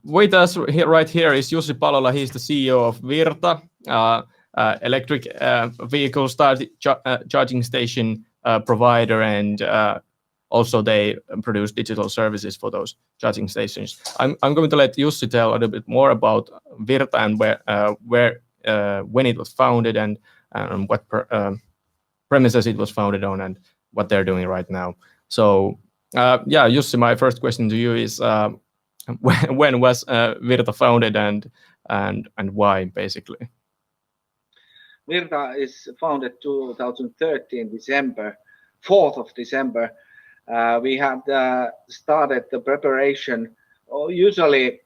With us right here is Jussi Palola. He's the CEO of Virta, electric vehicle charging station provider, and also they produce digital services for those charging stations. I'm going to let Jussi tell a little bit more about Virta and when it was founded and what premises it was founded on and what they're doing right now. So yeah, Jussi, my first question to you is when was Virta founded and why, basically? Virta is founded 2013 December, 4th of December. We had started the preparation. Usually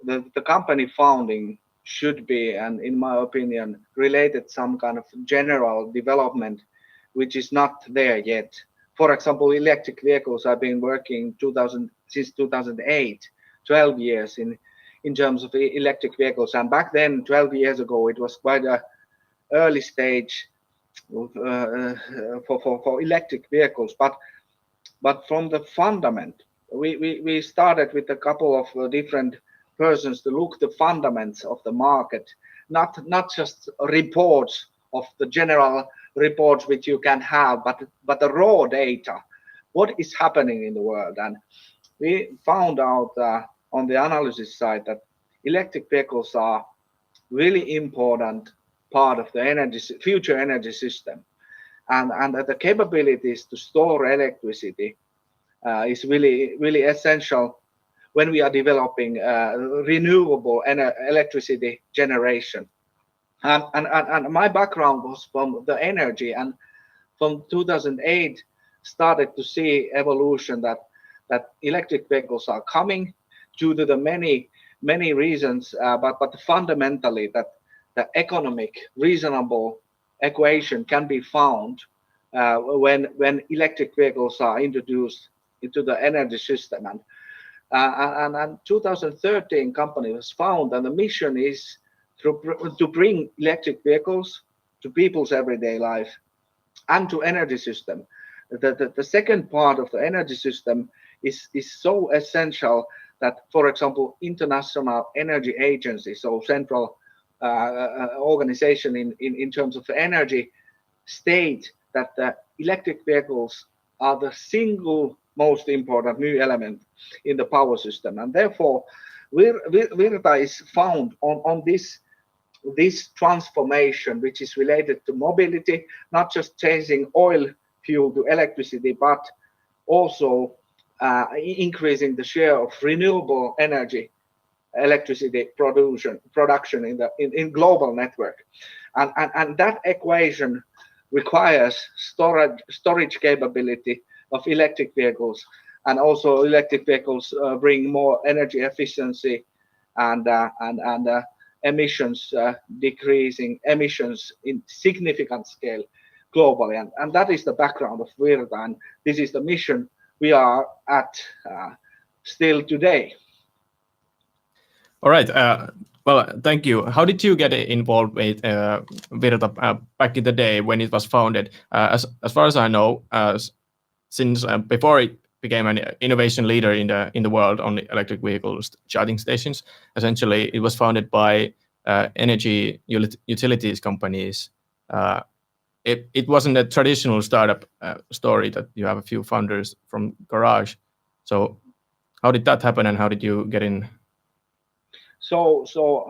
the company founding should be, and in my opinion, related some kind of general development, which is not there yet. For example, electric vehicles. I've been working since 2008, 12 years in terms of electric vehicles. And back then, 12 years ago, it was quite a early stage for electric vehicles. But from the fundament, we started with a couple of different persons to look the fundamentals of the market, not just reports of the general reports which you can have, but the raw data, what is happening in the world. And we found out on the analysis side that electric vehicles are really important part of the future energy system, and that the capabilities to store electricity is really essential when we are developing renewable electricity generation. And my background was from the energy, and from 2008 started to see evolution that electric vehicles are coming due to the many reasons, but fundamentally that the economic reasonable equation can be found when electric vehicles are introduced into the energy system. And 2013 company was found, and the mission is to bring electric vehicles to people's everyday life and to energy system. The second part of the energy system is so essential that, for example, International Energy Agency, so central organization in terms of energy, state that the electric vehicles are the single most important new element in the power system. And therefore, Virta is found on this transformation, which is related to mobility, not just changing oil fuel to electricity, but also increasing the share of renewable energy electricity production in global network, and that equation requires storage capability of electric vehicles, and also electric vehicles bring more energy efficiency and emissions, decreasing emissions in significant scale globally, and that is the background of Virta, and this is the mission we are at still today. All right. Well, thank you. How did you get involved with Virta back in the day when it was founded? As far as I know, since before it became an innovation leader in the world on the electric vehicles charging stations, essentially it was founded by energy utilities companies. It wasn't a traditional startup story that you have a few founders from garage. So how did that happen, and how did you get in? So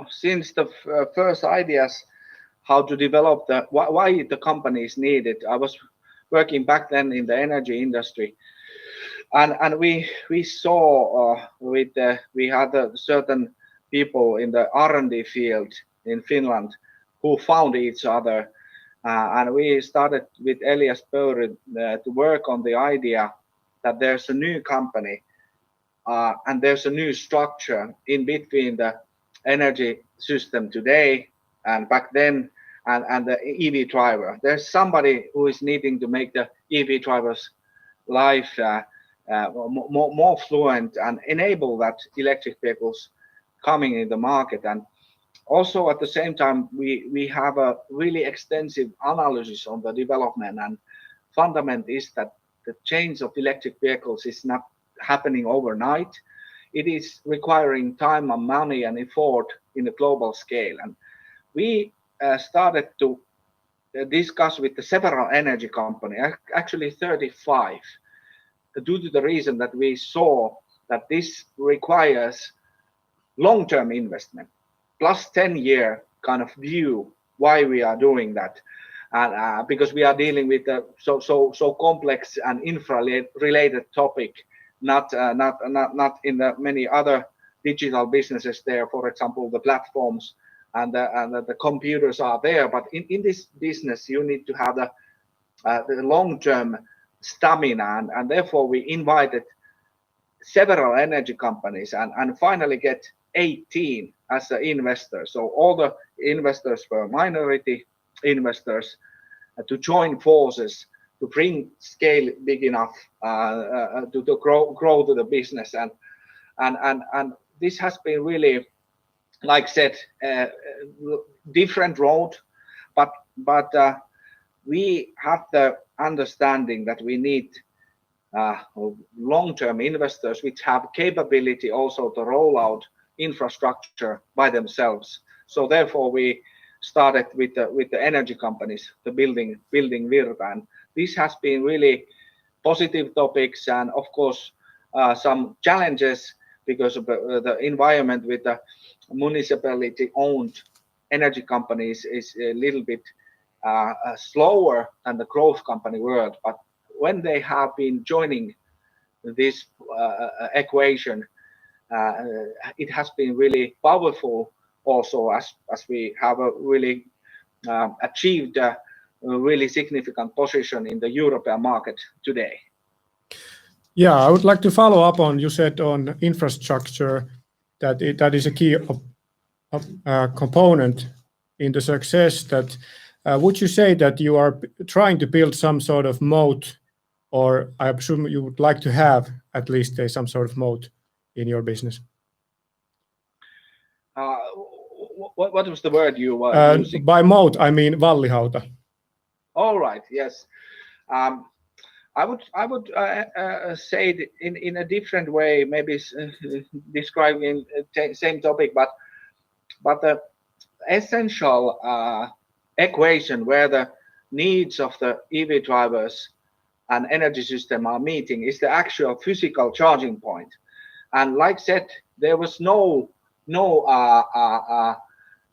since the first ideas how to develop why the company is needed, I was working back then in the energy industry, and we saw we had certain people in the R&D field in Finland who found each other, and we started with Elias Pöyry to work on the idea that there's a new company and there's a new structure in between the energy system today and back then and the EV driver. There's somebody who is needing to make the EV driver's life more fluent and enable that electric vehicles coming in the market. Also, at the same time, we have a really extensive analysis on the development, and fundament is that the change of electric vehicles is not happening overnight. It is requiring time and money and effort in a global scale. And we started to discuss with the several energy companies, actually 35, due to the reason that we saw that this requires long-term investment, plus 10-year kind of view why we are doing that. And because we are dealing with a so complex and infra-related topic, not in the many other digital businesses there. For example, the platforms and the computers are there, but in this business you need to have the long-term stamina, and therefore we invited several energy companies and finally get 18 as an investor. So all the investors were minority investors to join forces to bring scale big enough to grow to the business, and this has been really, like I said, different road, but we have the understanding that we need long-term investors which have capability also to roll out infrastructure by themselves. So therefore we started with the energy companies, the building Virta, and this has been really positive topics, and of course some challenges because of the environment with the municipality-owned energy companies is a little bit slower than the growth company world. But when they have been joining this equation, it has been really powerful also, as we have really achieved a really significant position in the European market today. Yeah, I would like to follow up on, you said on infrastructure that that is a key component in the success. That would you say that you are trying to build some sort of moat, or I assume you would like to have at least some sort of moat in your business? What was the word you were using? By moat, I mean vallihauta. All right. Yes. I would say it in a different way, maybe describing the same topic, but the essential equation where the needs of the EV drivers and energy system are meeting is the actual physical charging point. And like I said, there was no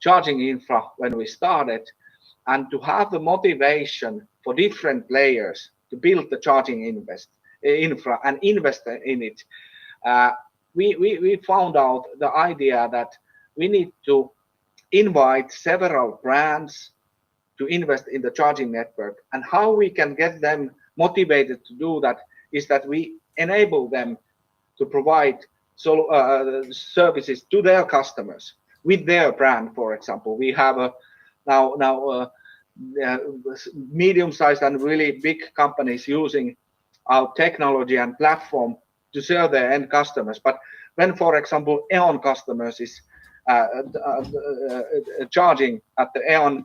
charging infra when we started, and to have the motivation for different players to build the charging infra and invest in it, we found out the idea that we need to invite several brands to invest in the charging network, and how we can get them motivated to do that is that we enable them to provide services to their customers with their brand. For example, we have now medium-sized and really big companies using our technology and platform to serve their end customers. But when, for example, E.ON customers is charging at the E.ON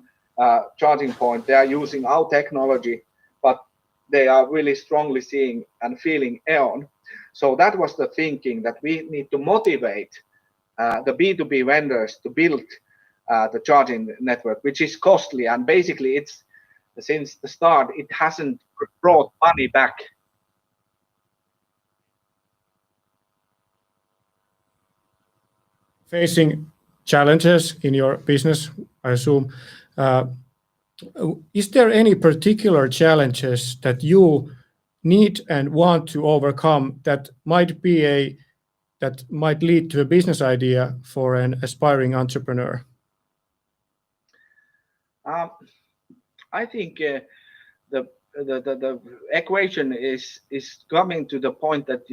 charging point, they are using our technology, but they are really strongly seeing and feeling E.ON. So that was the thinking, that we need to motivate the B2B vendors to build the charging network, which is costly, and basically it's, since the start, it hasn't brought money back. Facing challenges in your business, I assume. Is there any particular challenges that you need and want to overcome that might lead to a business idea for an aspiring entrepreneur? I think the equation is coming to the point that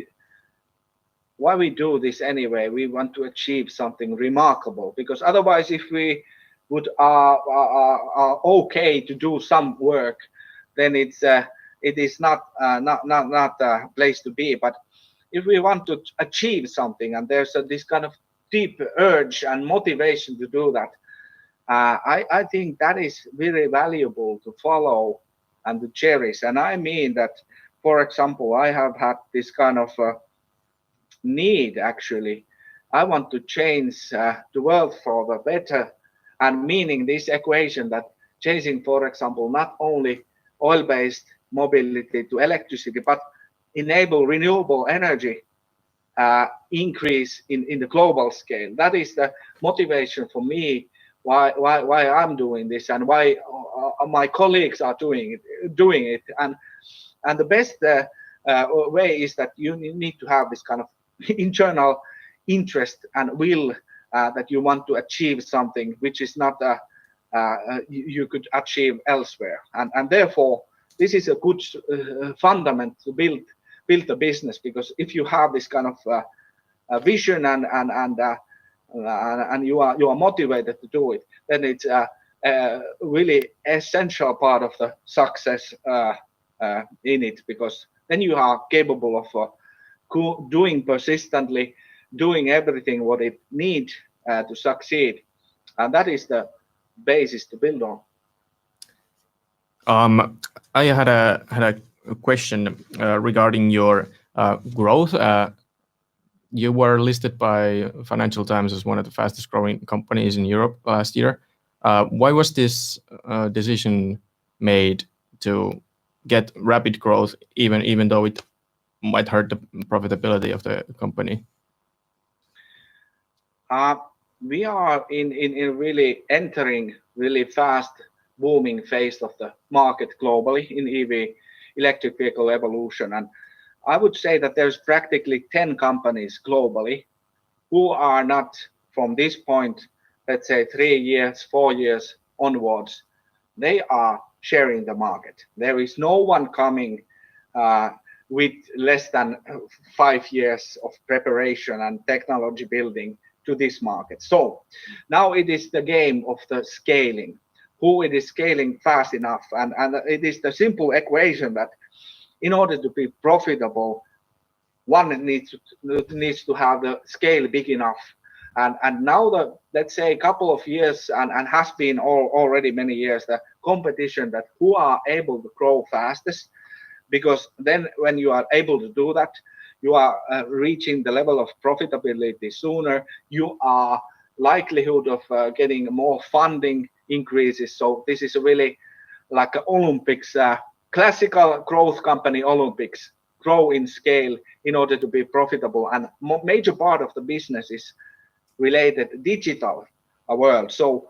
why we do this anyway. We want to achieve something remarkable, because otherwise, if we would are okay to do some work, then it is not a place to be. But if we want to achieve something, and there's this kind of deep urge and motivation to do that, I think that is very valuable to follow and to cherish. And I mean that, for example, I have had this kind of need actually. I want to change the world for the better, and meaning this equation that changing, for example, not only oil-based mobility to electricity, but enable renewable energy increase in the global scale. That is the motivation for me why I'm doing this and why my colleagues are doing it. And the best way is that you need to have this kind of internal interest and will that you want to achieve something which is not you could achieve elsewhere. And therefore, this is a good fundament to build a business, because if you have this kind of vision and you are motivated to do it, then it's a really essential part of the success in it, because then you are capable of doing persistently, doing everything what it needs to succeed, and that is the basis to build on. I had a question regarding your growth. You were listed by Financial Times as one of the fastest growing companies in Europe last year. Why was this decision made to get rapid growth, even though it might hurt the profitability of the company? We are in really entering really fast booming phase of the market globally in EV electric vehicle evolution. And I would say that there's practically 10 companies globally who are not, from this point, let's say 3 years, 4 years onwards, they are sharing the market. There is no one coming with less than 5 years of preparation and technology building to this market. So now it is the game of the scaling, who it is scaling fast enough. And it is the simple equation that in order to be profitable, one needs to have the scale big enough. And now let's say a couple of years and has been already many years, the competition that who are able to grow fastest, because then when you are able to do that, you are reaching the level of profitability sooner. You are likelihood of getting more funding increases. So this is really like an Olympics, classical growth company Olympics, grow in scale in order to be profitable. And major part of the business is related digital world. So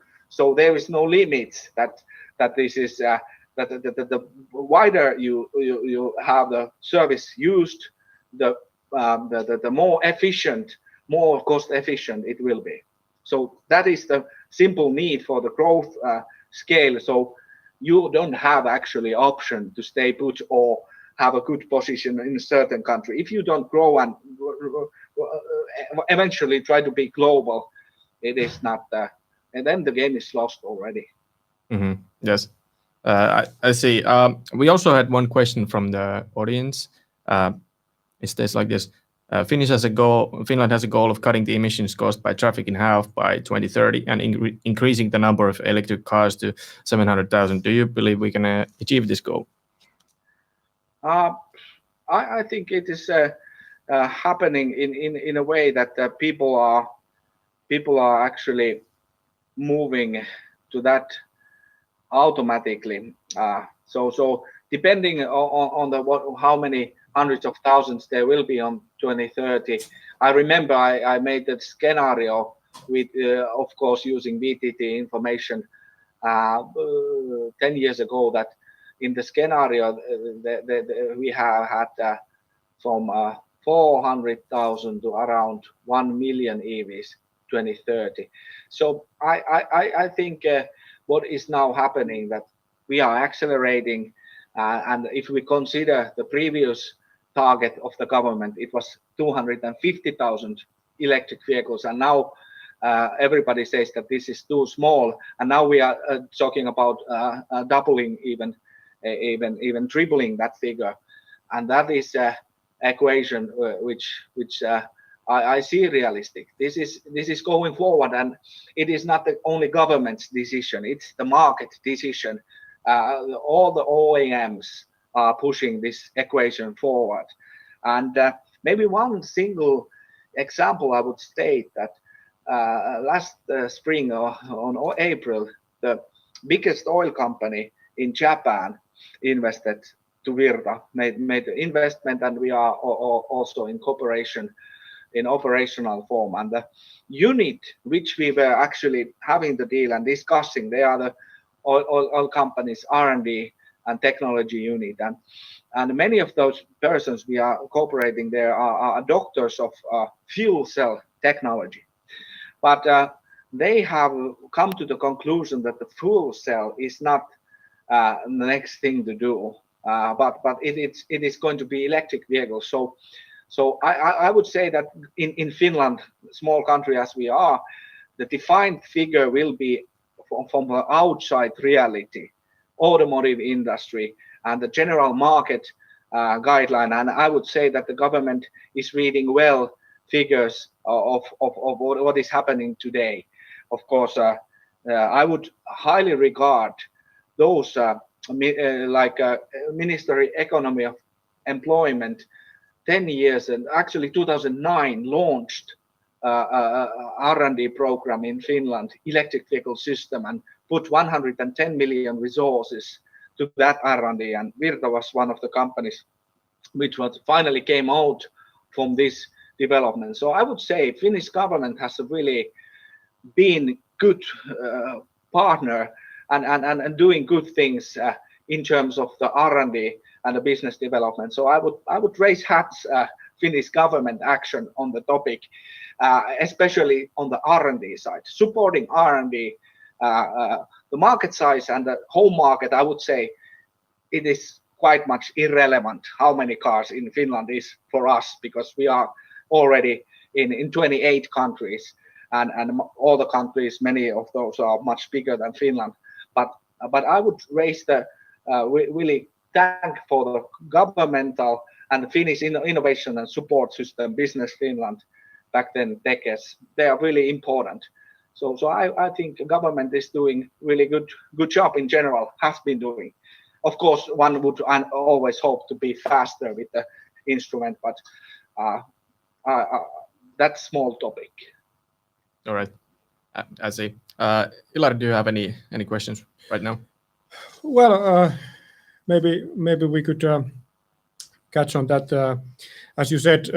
there is no limits that this is that the wider you have the service used, the more efficient, more cost efficient it will be. So that is the simple need for the growth scale. So you don't have actually option to stay put or have a good position in a certain country. If you don't grow and eventually try to be global, it is not and then the game is lost already. Mm-hmm. Yes, I see. We also had one question from the audience. It stays like this. Finland has a goal of cutting the emissions caused by traffic in half by 2030 and increasing the number of electric cars to 700,000. Do you believe we can achieve this goal? I think it is happening in a way that people are actually moving to that automatically. So depending on how many hundreds of thousands there will be on 2030. I remember I made that scenario with, of course, using VTT information 10 years ago, that in the scenario we have had from 400,000 to around 1 million EVs 2030. So I think what is now happening, that we are accelerating, and if we consider the previous target of the government, it was 250,000 electric vehicles, and now everybody says that this is too small, and now we are talking about doubling, even tripling that figure, and that is equation which I see realistic. This is going forward, and it is not the only government's decision. It's the market decision. All the OEMs are pushing this equation forward, and maybe one single example I would state that last spring or on April, the biggest oil company in Japan invested to Virta, made the investment, and we are also in cooperation in operational form. And the unit which we were actually having the deal and discussing, they are the oil companies R&D and technology unit, and many of those persons we are cooperating there are doctors of fuel cell technology, but they have come to the conclusion that the fuel cell is not the next thing to do, but it is going to be electric vehicles. So I would say that in Finland, small country as we are, the defined figure will be from the outside reality, automotive industry, and the general market guideline. And I would say that the government is reading well figures of what is happening today. Of course, I would highly regard those like Ministry Economy of Employment 10 years, and actually 2009 launched R&D program in Finland, electric vehicle system, and put 110 million resources to that R&D. And Virta was one of the companies which was finally came out from this development. So I would say Finnish government has really been good partner and doing good things in terms of the R&D and the business development. So I would raise hats Finnish government action on the topic, especially on the R&D side, supporting R&D. The market size and the home market, I would say, it is quite much irrelevant how many cars in Finland is for us, because we are already in 28 countries, and all the countries, many of those are much bigger than Finland. But I would raise the really thank for the governmental and Finnish innovation and support system, Business Finland, back then Takeoff. They are really important. So I think the government is doing really good job in general, has been doing. Of course, one would always hope to be faster with the instrument, but that's small topic. All right, I see. Ilari, do you have any questions right now? Well, maybe we could catch on that. As you said,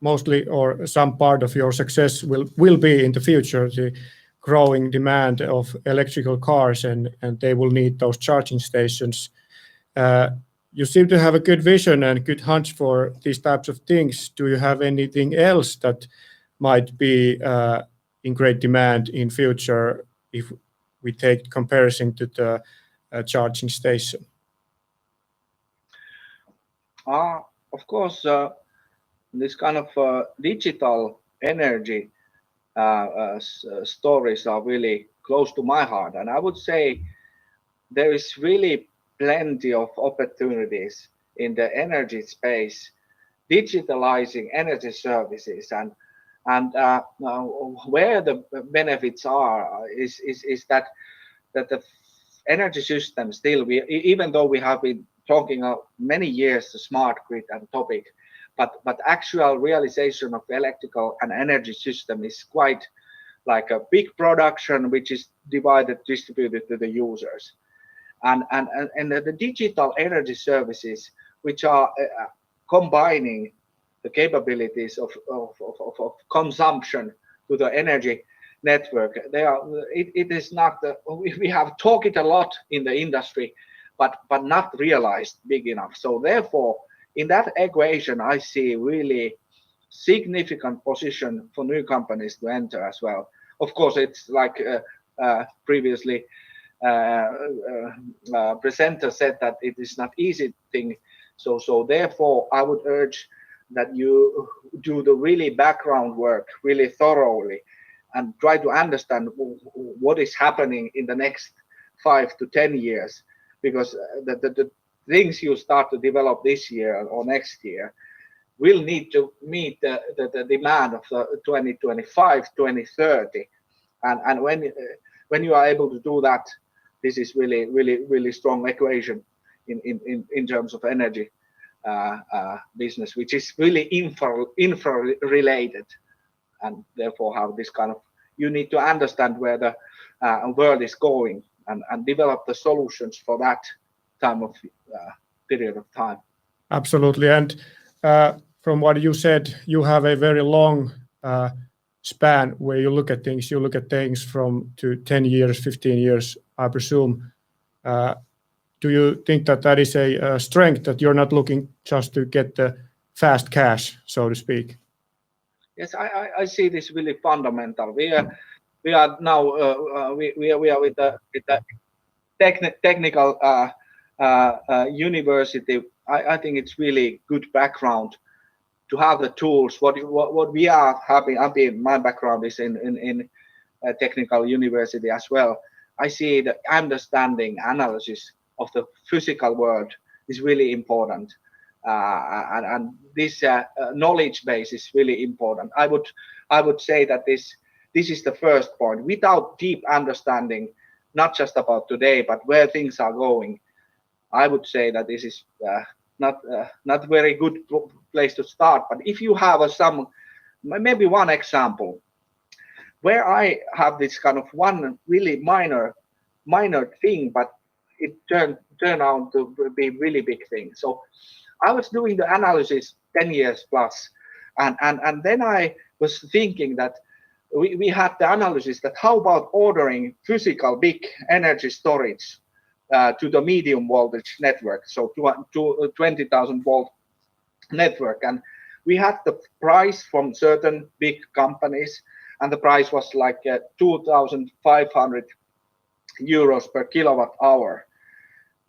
mostly or some part of your success will be in the future the growing demand of electrical cars, and they will need those charging stations. You seem to have a good vision and good hunch for these types of things. Do you have anything else that might be in great demand in future if we take comparison to the charging station? Of course, this kind of digital energy stories are really close to my heart, and I would say there is really plenty of opportunities in the energy space, digitalizing energy services, and where the benefits are is that the energy system still, even though we have been talking many years the smart grid and topic, but actual realization of electrical and energy system is quite like a big production which is distributed to the users, and the digital energy services which are combining the capabilities of consumption to the energy network. It is not we have talked it a lot in the industry, but not realized big enough. So therefore, in that equation, I see really significant position for new companies to enter as well. Of course, it's like previously presenter said that it is not easy thing. So therefore, I would urge that you do the really background work really thoroughly and try to understand what is happening in the next 5 to 10 years, because the things you start to develop this year or next year, will need to meet the demand of the 2025, 2030. And when you are able to do that, this is really strong equation in terms of energy business, which is really infra related, and therefore have this kind of, you need to understand where the world is going and develop the solutions for that time of period of time. Absolutely. And from what you said, you have a very long span where you look at things. You look at things from to 10 years, 15 years, I presume. Do you think that is a strength, that you're not looking just to get the fast cash, so to speak? Yes, I see this really fundamental. We are now we are with the technical university. I think it's really good background to have the tools. What we are having. My background is in a technical university as well. I see the understanding, analysis of the physical world is really important, and this knowledge base is really important. I would say that this is the first point. Without deep understanding, not just about today, but where things are going, I would say that this is not very good place to start. But if you have maybe one example where I have this kind of one really minor thing, but it turned out to be really big thing. So I was doing the analysis 10 years plus, and then I was thinking that we had the analysis that how about ordering physical big energy storage to the medium voltage network, so to 20,000 volt network, and we had the price from certain big companies, and the price was like 2,500 euros per kilowatt hour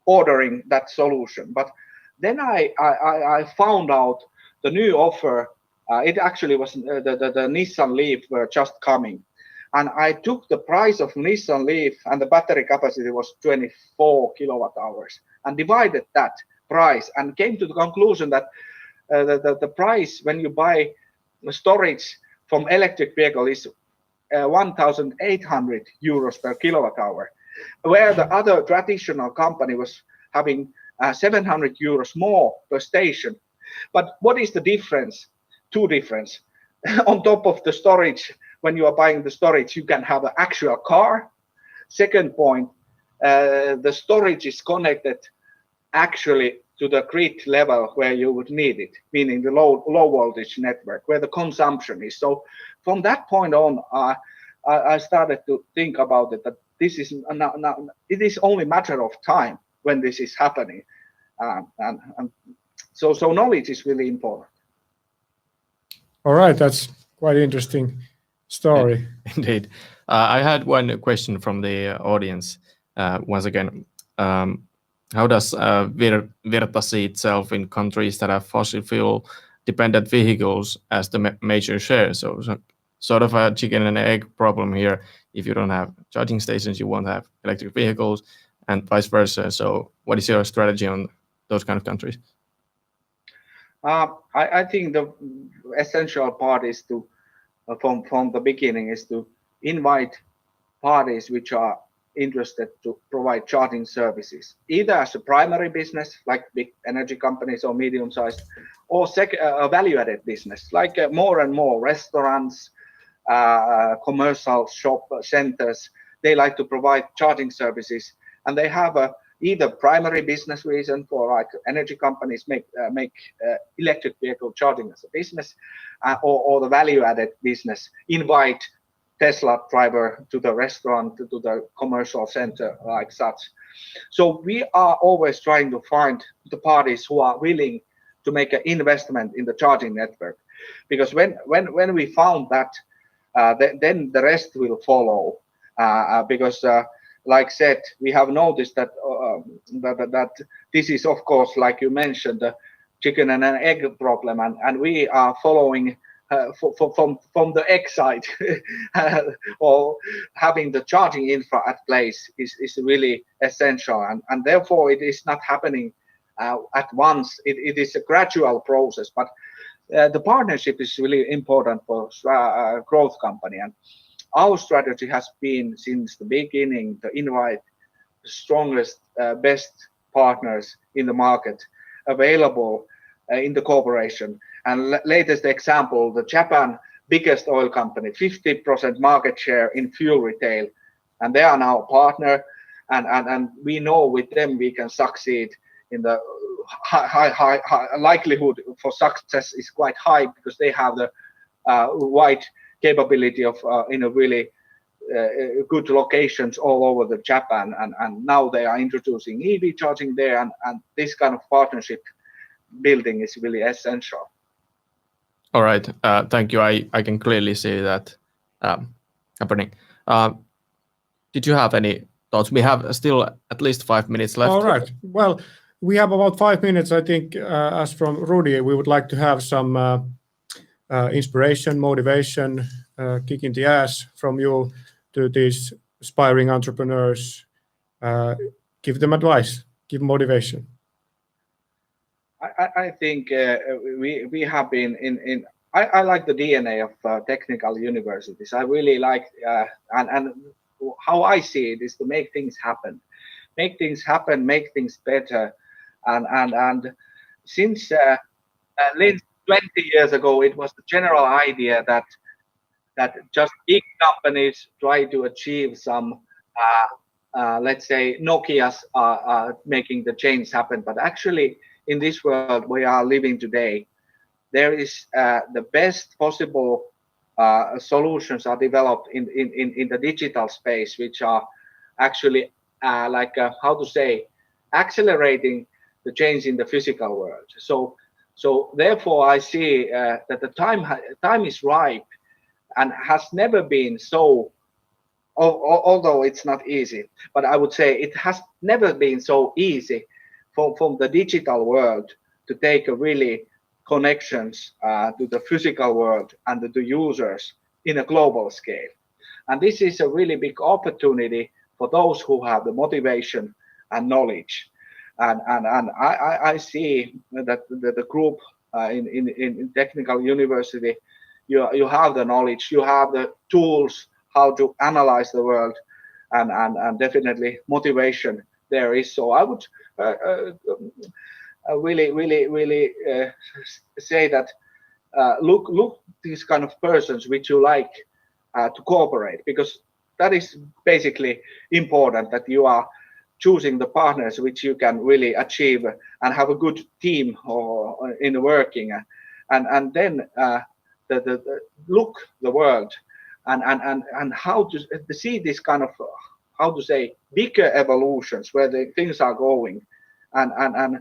ordering that solution. But then I found out the new offer. It actually was the Nissan Leaf were just coming, and I took the price of Nissan Leaf, and the battery capacity was 24 kilowatt hours, and divided that price and came to the conclusion that the price when you buy storage from electric vehicle is 1,800 euros per kilowatt hour, where the other traditional company was having 700 euros more per station. But what is the difference? Two difference. On top of the storage, when you are buying the storage, you can have an actual car. Second point, the storage is connected actually to the grid level where you would need it, meaning the low voltage network where the consumption is. So from that point on, I started to think about it, that this is it is only matter of time when this is happening, and so knowledge is really important. All right, that's quite interesting story. Indeed. I had one question from the audience. Once again, how does Virta see itself in countries that have fossil fuel dependent vehicles as the major share? So sort of a chicken and egg problem here. If you don't have charging stations, you won't have electric vehicles, and vice versa. So what is your strategy on those kind of countries? I think the essential part is to, from the beginning, is to invite parties which are interested to provide charging services, either as a primary business, like big energy companies or medium-sized, or a value-added business, like more and more restaurants, commercial shop centers. They like to provide charging services, and they have either primary business reason for, like energy companies make electric vehicle charging as a business, or the value-added business, invite Tesla driver to the restaurant, to the commercial center, like such. So we are always trying to find the parties who are willing to make an investment in the charging network, because when we found that, then the rest will follow, because like said, we have noticed that that this is, of course, like you mentioned, the chicken and an egg problem, and we are following from the egg side, or having the charging infra at place is really essential, and therefore it is not happening at once. It is a gradual process, but the partnership is really important for growth company, and our strategy has been since the beginning to invite the strongest, best partners in the market available in the cooperation. And latest example, the Japan biggest oil company, 50% market share in fuel retail, and they are now a partner, and we know with them we can succeed in the high likelihood for success is quite high because they have the wide capability of in a really good locations all over the Japan, and now they are introducing EV charging there, and this kind of partnership building is really essential. All right, thank you. I can clearly see that happening. Did you have any thoughts? We have still at least 5 minutes left. All right. Well, we have about 5 minutes. I think, as from Rudy, we would like to have some inspiration, motivation, kicking the ass from you to these aspiring entrepreneurs. Give them advice, give motivation. I think we have been in. I like the DNA of technical universities. I really like and how I see it is to make things happen, make things better, and since at least 20 years ago, it was the general idea that just big companies try to achieve some, let's say, Nokia's are making the change happen. But actually, in this world we are living today, there is the best possible solutions are developed in the digital space, which are actually how to say, accelerating the change in the physical world. So therefore, I see that the time is ripe, and has never been so. Although it's not easy, but I would say it has never been so easy from the digital world to take a really connections to the physical world and to the users in a global scale. And this is a really big opportunity for those who have the motivation and knowledge. And I see that the group in technical university, you have the knowledge, you have the tools how to analyze the world, and definitely motivation there is. So I would really say that look these kind of persons which you like to cooperate, because that is basically important, that you are choosing the partners which you can really achieve and have a good team or in working, and then the look the world and how to see this kind of, how to say, bigger evolutions where the things are going, and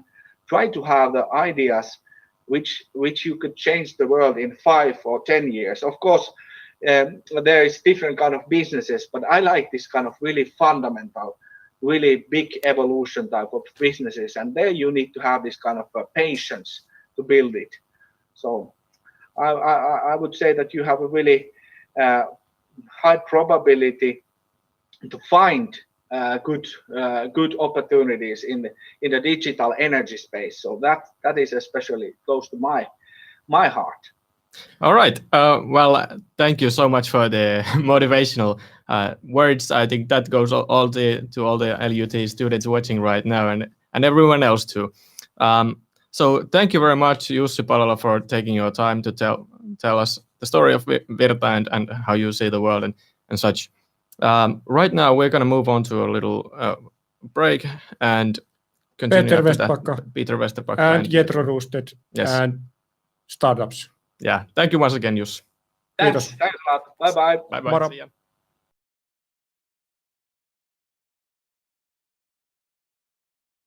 try to have the ideas which you could change the world in 5 or 10 years. Of course, there is different kind of businesses, but I like this kind of really fundamental, really big evolution type of businesses, and there you need to have this kind of patience to build it. So I would say that you have a really high probability to find good opportunities in the digital energy space. So that is especially close to my heart. All right. Well, thank you so much for the motivational words. I think that goes to all the LUT students watching right now, and everyone else too. So thank you very much, Jussi, Palola, for taking your time to tell us the story of Virta and how you see the world and such. Right now, we're going to move on to a little break and continue Peter Westerpakka and Jetro Roosted, yes, and startups. Yeah, thank you once again, Jussi. Thanks a lot. Bye bye. Bye bye. See ya.